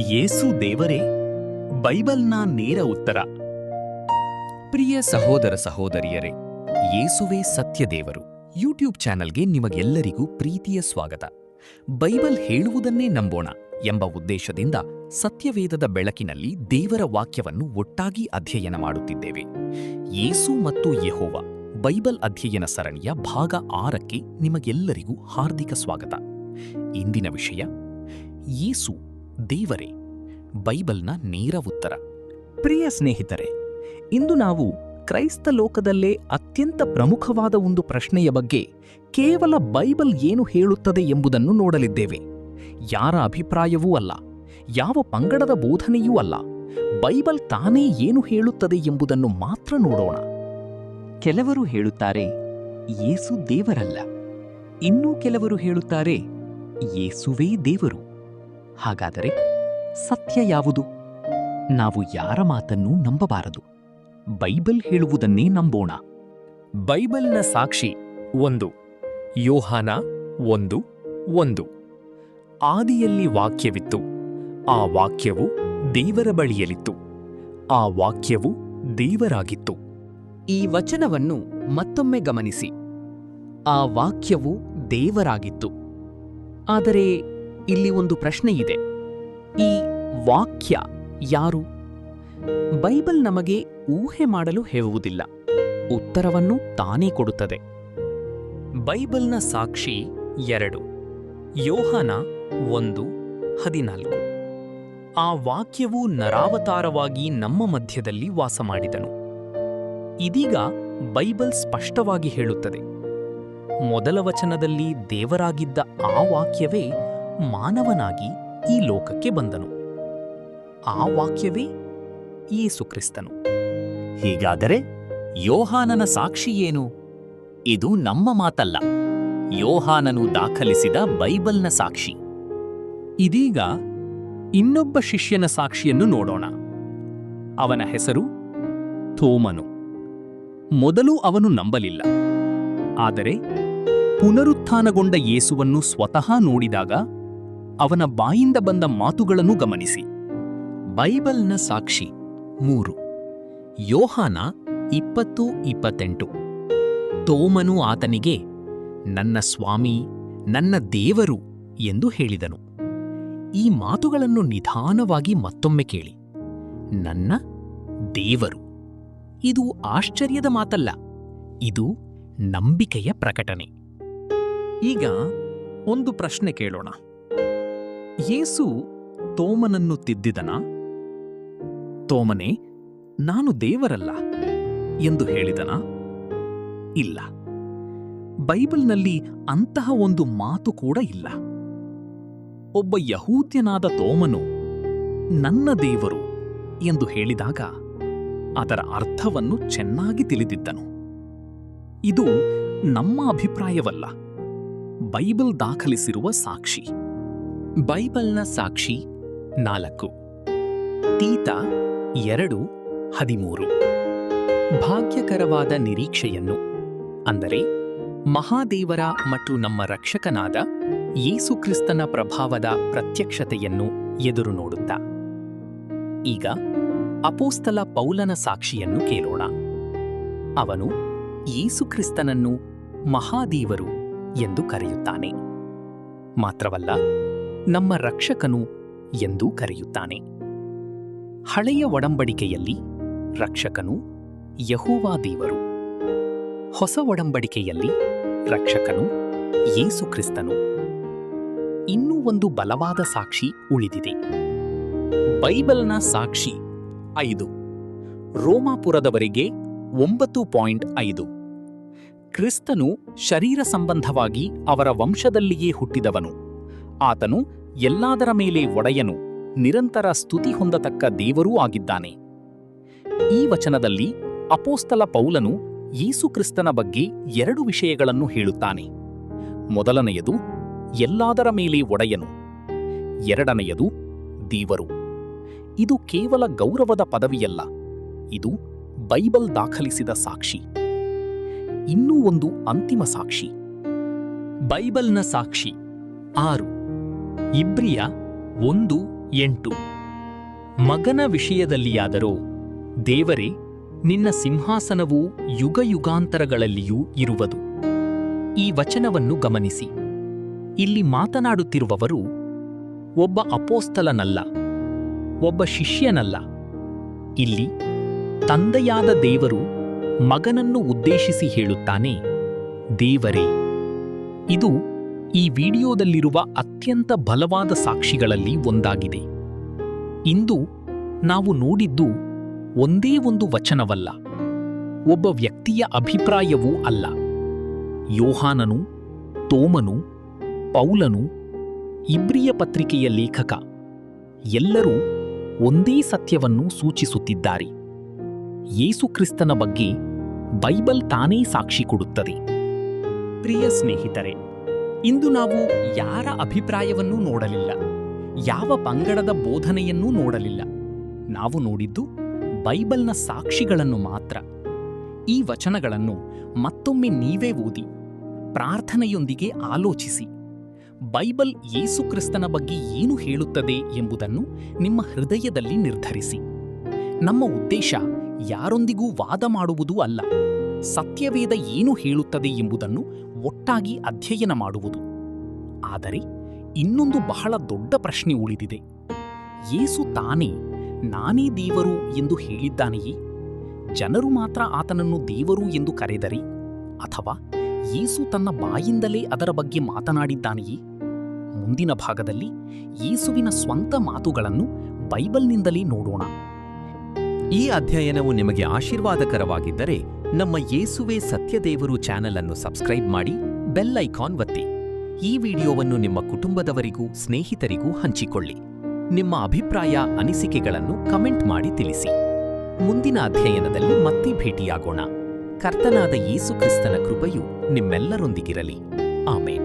ಯೇಸು ದೇವರೇ ಬೈಬಲ್ನ ನೇರ ಉತ್ತರ. ಪ್ರಿಯ ಸಹೋದರ ಸಹೋದರಿಯರೇ, ಯೇಸುವೇ ಸತ್ಯದೇವರು ಯೂಟ್ಯೂಬ್ ಚಾನಲ್ಗೆ ನಿಮಗೆಲ್ಲರಿಗೂ ಪ್ರೀತಿಯ ಸ್ವಾಗತ. ಬೈಬಲ್ ಹೇಳುವುದನ್ನೇ ನಂಬೋಣ ಎಂಬ ಉದ್ದೇಶದಿಂದ ಸತ್ಯವೇದದ ಬೆಳಕಿನಲ್ಲಿ ದೇವರ ವಾಕ್ಯವನ್ನು ಒಟ್ಟಾಗಿ ಅಧ್ಯಯನ ಮಾಡುತ್ತಿದ್ದೇವೆ. ಯೇಸು ಮತ್ತು ಯೆಹೋವ ಬೈಬಲ್ ಅಧ್ಯಯನ ಸರಣಿಯ ಭಾಗ 6ಕ್ಕೆ ನಿಮಗೆಲ್ಲರಿಗೂ ಹಾರ್ದಿಕ ಸ್ವಾಗತ. ಇಂದಿನ ವಿಷಯ ಯೇಸು ದೇವರೇ ಬೈಬಲ್ನ ನೇರ ಉತ್ತರ. ಪ್ರಿಯ ಸ್ನೇಹಿತರೆ, ಇಂದು ನಾವು ಕ್ರೈಸ್ತ ಲೋಕದಲ್ಲೇ ಅತ್ಯಂತ ಪ್ರಮುಖವಾದ ಒಂದು ಪ್ರಶ್ನೆಯ ಬಗ್ಗೆ, ಕೇವಲ ಬೈಬಲ್ ಏನು ಹೇಳುತ್ತದೆ ಎಂಬುದನ್ನು ನೋಡಲಿದ್ದೇವೆ. ಯಾರ ಅಭಿಪ್ರಾಯವೂ ಅಲ್ಲ, ಯಾವ ಪಂಗಡದ ಬೋಧನೆಯೂ ಅಲ್ಲ, ಬೈಬಲ್ ತಾನೇ ಏನು ಹೇಳುತ್ತದೆ ಎಂಬುದನ್ನು ಮಾತ್ರ ನೋಡೋಣ. ಕೆಲವರು ಹೇಳುತ್ತಾರೆ ಯೇಸು ದೇವರಲ್ಲ, ಇನ್ನೂ ಕೆಲವರು ಹೇಳುತ್ತಾರೆ ಯೇಸುವೇ ದೇವರು. ಹಾಗಾದರೆ ಸತ್ಯ ಯಾವುದು? ನಾವು ಯಾರ ಮಾತನ್ನೂ ನಂಬಬಾರದು, ಬೈಬಲ್ ಹೇಳುವುದನ್ನೇ ನಂಬೋಣ. ಬೈಬಲ್ನ ಸಾಕ್ಷಿ 1 ಯೋಹಾನ 1:1. ಆದಿಯಲ್ಲಿ ವಾಕ್ಯವಿತ್ತು, ಆ ವಾಕ್ಯವು ದೇವರ ಬಳಿಯಲಿತ್ತು, ಆ ವಾಕ್ಯವು ದೇವರಾಗಿತ್ತು. ಈ ವಚನವನ್ನು ಮತ್ತೊಮ್ಮೆ ಗಮನಿಸಿ. ಆ ವಾಕ್ಯವು ದೇವರಾಗಿತ್ತು. ಆದರೆ ಇಲ್ಲಿ ಒಂದು ಪ್ರಶ್ನೆ ಇದೆ. ಈ ವಾಕ್ಯ ಯಾರು? ಬೈಬಲ್ ನಮಗೆ ಊಹೆ ಮಾಡಲು ಹೇಳುವುದಿಲ್ಲ, ಉತ್ತರವನ್ನು ತಾನೇ ಕೊಡುತ್ತದೆ. ಬೈಬಲ್ನ ಸಾಕ್ಷಿ 2 ಯೋಹಾನ 1:14. ಆ ವಾಕ್ಯವು ನರಾವತಾರವಾಗಿ ನಮ್ಮ ಮಧ್ಯದಲ್ಲಿ ವಾಸ ಮಾಡಿದನು. ಇದೀಗ ಬೈಬಲ್ ಸ್ಪಷ್ಟವಾಗಿ ಹೇಳುತ್ತದೆ, ಮೊದಲ ವಚನದಲ್ಲಿ ದೇವರಾಗಿದ್ದ ಆ ವಾಕ್ಯವೇ ಮಾನವನಾಗಿ ಈ ಲೋಕಕ್ಕೆ ಬಂದನು. ಆ ವಾಕ್ಯವೇ ಯೇಸು ಕ್ರಿಸ್ತನು. ಹೀಗಾದರೆ ಯೋಹಾನನ ಸಾಕ್ಷಿ ಏನು? ಇದು ನಮ್ಮ ಮಾತಲ್ಲ, ಯೋಹಾನನು ದಾಖಲಿಸಿದ ಬೈಬಲ್ನ ಸಾಕ್ಷಿ. ಇದೀಗ ಇನ್ನೊಬ್ಬ ಶಿಷ್ಯನ ಸಾಕ್ಷಿಯನ್ನು ನೋಡೋಣ. ಅವನ ಹೆಸರು ಥೋಮನು. ಮೊದಲು ಅವನು ನಂಬಲಿಲ್ಲ, ಆದರೆ ಪುನರುತ್ಥಾನಗೊಂಡ ಯೇಸುವನ್ನು ಸ್ವತಃ ನೋಡಿದಾಗ ಅವನ ಬಾಯಿಂದ ಬಂದ ಮಾತುಗಳನ್ನು ಗಮನಿಸಿ. ಬೈಬಲ್ನ ಸಾಕ್ಷಿ 3 ಯೋಹಾನ 20:28. ತೋಮನು ಆತನಿಗೆ, ನನ್ನ ಸ್ವಾಮಿ, ನನ್ನ ದೇವರು ಎಂದು ಹೇಳಿದನು. ಈ ಮಾತುಗಳನ್ನು ನಿಧಾನವಾಗಿ ಮತ್ತೊಮ್ಮೆ ಕೇಳಿ. ನನ್ನ ದೇವರು. ಇದು ಆಶ್ಚರ್ಯದ ಮಾತಲ್ಲ, ಇದು ನಂಬಿಕೆಯ ಪ್ರಕಟನೆ. ಈಗ ಒಂದು ಪ್ರಶ್ನೆ ಕೇಳೋಣ. ಯೇಸು ತೋಮನನ್ನು ತಿದ್ದಿದನಾ? ತೋಮನೇ, ನಾನು ದೇವರಲ್ಲ ಎಂದು ಹೇಳಿದನಾ? ಇಲ್ಲ. ಬೈಬಲ್ನಲ್ಲಿ ಅಂತಹ ಒಂದು ಮಾತು ಕೂಡ ಇಲ್ಲ. ಒಬ್ಬ ಯಹೂದ್ಯನಾದ ತೋಮನು ನನ್ನ ದೇವರು ಎಂದು ಹೇಳಿದಾಗ ಅದರ ಅರ್ಥವನ್ನು ಚೆನ್ನಾಗಿ ತಿಳಿದಿದ್ದನು. ಇದು ನಮ್ಮ ಅಭಿಪ್ರಾಯವಲ್ಲ, ಬೈಬಲ್ ದಾಖಲಿಸಿರುವ ಸಾಕ್ಷಿ. ಬೈಬಲ್ನ ಸಾಕ್ಷಿ 4 ತೀತ 2:13. ಭಾಗ್ಯಕರವಾದ ನಿರೀಕ್ಷೆಯನ್ನು, ಅಂದರೆ ಮಹಾದೇವರ ಮತ್ತು ನಮ್ಮ ರಕ್ಷಕನಾದ ಯೇಸುಕ್ರಿಸ್ತನ ಪ್ರಭಾವದ ಪ್ರತ್ಯಕ್ಷತೆಯನ್ನು ಎದುರು ನೋಡುತ್ತಾ. ಈಗ ಅಪೋಸ್ತಲ ಪೌಲನ ಸಾಕ್ಷಿಯನ್ನು ಕೇಳೋಣ. ಅವನು ಯೇಸುಕ್ರಿಸ್ತನನ್ನು ಮಹಾದೇವರು ಎಂದು ಕರೆಯುತ್ತಾನೆ. ಮಾತ್ರವಲ್ಲ, ನಮ್ಮ ರಕ್ಷಕನು ಎಂದೂ ಕರೆಯುತ್ತಾನೆ. ಹಳೆಯ ಒಡಂಬಡಿಕೆಯಲ್ಲಿ ರಕ್ಷಕನು ಯೆಹೋವ ದೇವರು, ಹೊಸ ಒಡಂಬಡಿಕೆಯಲ್ಲಿ ರಕ್ಷಕನು ಯೇಸು ಕ್ರಿಸ್ತನು. ಇನ್ನೂ ಒಂದು ಬಲವಾದ ಸಾಕ್ಷಿ ಉಳಿದಿದೆ. ಬೈಬಲ್ನ ಸಾಕ್ಷಿ 5 ರೋಮಾಪುರದವರಿಗೆ 9:5. ಕ್ರಿಸ್ತನು ಶರೀರ ಸಂಬಂಧವಾಗಿ ಅವರ ವಂಶದಲ್ಲಿಯೇ ಹುಟ್ಟಿದವನು. ಆತನು ಎಲ್ಲಾದರ ಮೇಲೆ ಒಡೆಯನು, ನಿರಂತರ ಸ್ತುತಿ ಹೊಂದತಕ್ಕ ದೇವರೂ ಆಗಿದ್ದಾನೆ. ಈ ವಚನದಲ್ಲಿ ಅಪೋಸ್ತಲ ಪೌಲನು ಯೇಸುಕ್ರಿಸ್ತನ ಬಗ್ಗೆ 2 ವಿಷಯಗಳನ್ನು ಹೇಳುತ್ತಾನೆ. ಮೊದಲನೆಯದು ಎಲ್ಲಾದರ ಮೇಲೆ ಒಡೆಯನು, ಎರಡನೆಯದು ದೇವರು. ಇದು ಕೇವಲ ಗೌರವದ ಪದವಿಯಲ್ಲ, ಇದು ಬೈಬಲ್ ದಾಖಲಿಸಿದ ಸಾಕ್ಷಿ. ಇನ್ನೂ ಒಂದು ಅಂತಿಮ ಸಾಕ್ಷಿ. ಬೈಬಲ್ನ ಸಾಕ್ಷಿ 6 ಇಬ್ರಿಯ 1 8. ಮಗನ ವಿಷಯದಲ್ಲಿಯಾದರೋ, ದೇವರೇ, ನಿನ್ನ ಸಿಂಹಾಸನವು ಯುಗಯುಗಾಂತರಗಳಲ್ಲಿಯೂ ಇರುವುದು. ಈ ವಚನವನ್ನು ಗಮನಿಸಿ. ಇಲ್ಲಿ ಮಾತನಾಡುತ್ತಿರುವವರು ಒಬ್ಬ ಅಪೋಸ್ತಲನಲ್ಲ, ಒಬ್ಬ ಶಿಷ್ಯನಲ್ಲ. ಇಲ್ಲಿ ತಂದೆಯಾದ ದೇವರು ಮಗನನ್ನು ಉದ್ದೇಶಿಸಿ ಹೇಳುತ್ತಾನೆ, ದೇವರೇ. ಇದು ಈ ವಿಡಿಯೋದಲ್ಲಿರುವ ಅತ್ಯಂತ ಬಲವಾದ ಸಾಕ್ಷಿಗಳಲ್ಲಿ ಒಂದಾಗಿದೆ. ಇಂದು ನಾವು ನೋಡಿದ್ದು ಒಂದೇ ಒಂದು ವಚನವಲ್ಲ, ಒಬ್ಬ ವ್ಯಕ್ತಿಯ ಅಭಿಪ್ರಾಯವೂ ಅಲ್ಲ. ಯೋಹಾನನು, ತೋಮನು, ಪೌಲನು, ಇಬ್ರಿಯ ಪತ್ರಿಕೆಯ ಲೇಖಕ ಎಲ್ಲರೂ ಒಂದೇ ಸತ್ಯವನ್ನು ಸೂಚಿಸುತ್ತಿದ್ದಾರೆ. ಯೇಸುಕ್ರಿಸ್ತನ ಬಗ್ಗೆ ಬೈಬಲ್ ತಾನೇ ಸಾಕ್ಷಿ ಕೊಡುತ್ತದೆ. ಪ್ರಿಯ ಸ್ನೇಹಿತರೆ, ಇಂದು ನಾವು ಯಾರ ಅಭಿಪ್ರಾಯವನ್ನೂ ನೋಡಲಿಲ್ಲ, ಯಾವ ಪಂಗಡದ ಬೋಧನೆಯನ್ನೂ ನೋಡಲಿಲ್ಲ. ನಾವು ನೋಡಿದ್ದು ಬೈಬಲ್ನ ಸಾಕ್ಷಿಗಳನ್ನು ಮಾತ್ರ. ಈ ವಚನಗಳನ್ನು ಮತ್ತೊಮ್ಮೆ ನೀವೇ ಓದಿ, ಪ್ರಾರ್ಥನೆಯೊಂದಿಗೆ ಆಲೋಚಿಸಿ. ಬೈಬಲ್ ಯೇಸುಕ್ರಿಸ್ತನ ಬಗ್ಗೆ ಏನು ಹೇಳುತ್ತದೆ ಎಂಬುದನ್ನು ನಿಮ್ಮ ಹೃದಯದಲ್ಲಿ ನಿರ್ಧರಿಸಿ. ನಮ್ಮ ಉದ್ದೇಶ ಯಾರೊಂದಿಗೂ ವಾದ ಮಾಡುವುದೂ ಅಲ್ಲ, ಸತ್ಯವೇದ ಏನು ಹೇಳುತ್ತದೆ ಎಂಬುದನ್ನು ಒಟ್ಟಾಗಿ ಅಧ್ಯಯನ ಮಾಡುವುದು. ಆದರೆ ಇನ್ನೊಂದು ಬಹಳ ದೊಡ್ಡ ಪ್ರಶ್ನೆ ಉಳಿದಿದೆ. ಯೇಸು ತಾನೇ ನಾನೇ ದೇವರು ಎಂದು ಹೇಳಿದ್ದಾನೆಯೇ? ಜನರು ಮಾತ್ರ ಆತನನ್ನು ದೇವರು ಎಂದು ಕರೆದರೆ, ಅಥವಾ ಯೇಸು ತನ್ನ ಬಾಯಿಂದಲೇ ಅದರ ಬಗ್ಗೆ ಮಾತನಾಡಿದ್ದಾನೆಯೇ? ಮುಂದಿನ ಭಾಗದಲ್ಲಿ ಯೇಸುವಿನ ಸ್ವಂತ ಮಾತುಗಳನ್ನು ಬೈಬಲ್ನಿಂದಲೇ ನೋಡೋಣ. ಈ ಅಧ್ಯಯನವು ನಿಮಗೆ ಆಶೀರ್ವಾದಕರವಾಗಿದ್ದರೆ ನಮ್ಮ ಯೇಸುವೇ ಸತ್ಯದೇವರು ಚಾನೆಲ್ ಅನ್ನು ಸಬ್ಸ್ಕ್ರೈಬ್ ಮಾಡಿ, ಬೆಲ್ ಐಕಾನ್ ಒತ್ತಿ. ಈ ವಿಡಿಯೋವನ್ನು ನಿಮ್ಮ ಕುಟುಂಬದವರಿಗೂ ಸ್ನೇಹಿತರಿಗೂ ಹಂಚಿಕೊಳ್ಳಿ. ನಿಮ್ಮ ಅಭಿಪ್ರಾಯ, ಅನಿಸಿಕೆಗಳನ್ನು ಕಮೆಂಟ್ ಮಾಡಿ ತಿಳಿಸಿ. ಮುಂದಿನ ಅಧ್ಯಯನದಲ್ಲಿ ಮತ್ತೆ ಭೇಟಿಯಾಗೋಣ. ಕರ್ತನಾದ ಯೇಸು ಕ್ರಿಸ್ತನ ಕೃಪೆಯು ನಿಮ್ಮೆಲ್ಲರೊಂದಿಗಿರಲಿ. ಆಮೆನ್.